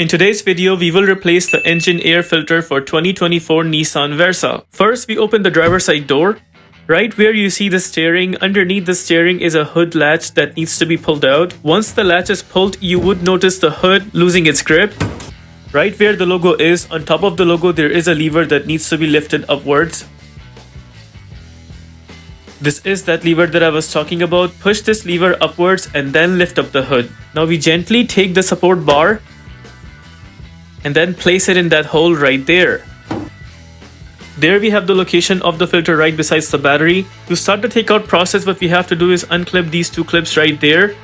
In today's video, we will replace the engine air filter for 2024 Nissan Versa. First, we open the driver's side door. Right where you see the steering, underneath the steering is a hood latch that needs to be pulled out. Once the latch is pulled, you would notice the hood losing its grip. Right where the logo is, on top of the logo, there is a lever that needs to be lifted upwards. This is that lever that I was talking about. Push this lever upwards and then lift up the hood. Now we gently take the support bar and then place it in that hole right there. There we have the location of the filter right besides the battery. To start the takeout process, what we have to do is unclip these two clips right there.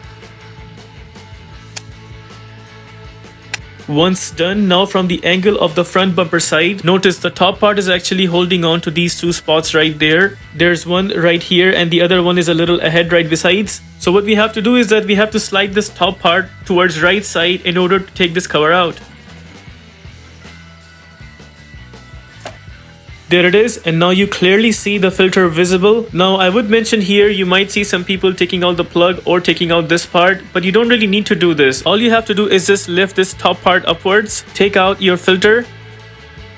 Once done, now from the angle of the front bumper side, notice the top part is actually holding on to these two spots right there. There's one right here and the other one is a little ahead right besides. So what we have to do is that we have to slide this top part towards right side in order to take this cover out. There it is, and now you clearly see the filter visible. Now I would mention here you might see some people taking out the plug or taking out this part, but you don't really need to do this. All you have to do is just lift this top part upwards, take out your filter.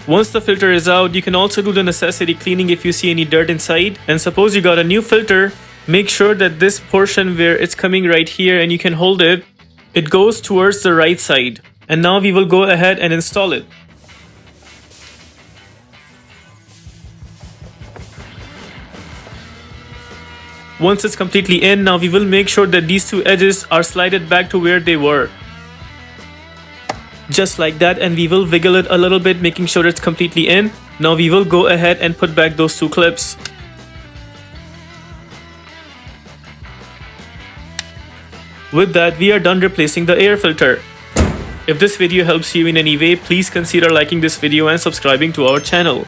Once the filter is out, you can also do the necessary cleaning if you see any dirt inside. And suppose you got a new filter, make sure that this portion where it's coming right here and you can hold it, it goes towards the right side. And now we will go ahead and install it. Once it's completely in, now we will make sure that these two edges are slided back to where they were. Just like that, and we will wiggle it a little bit, making sure it's completely in. Now we will go ahead and put back those two clips. With that, we are done replacing the air filter. If this video helps you in any way, please consider liking this video and subscribing to our channel.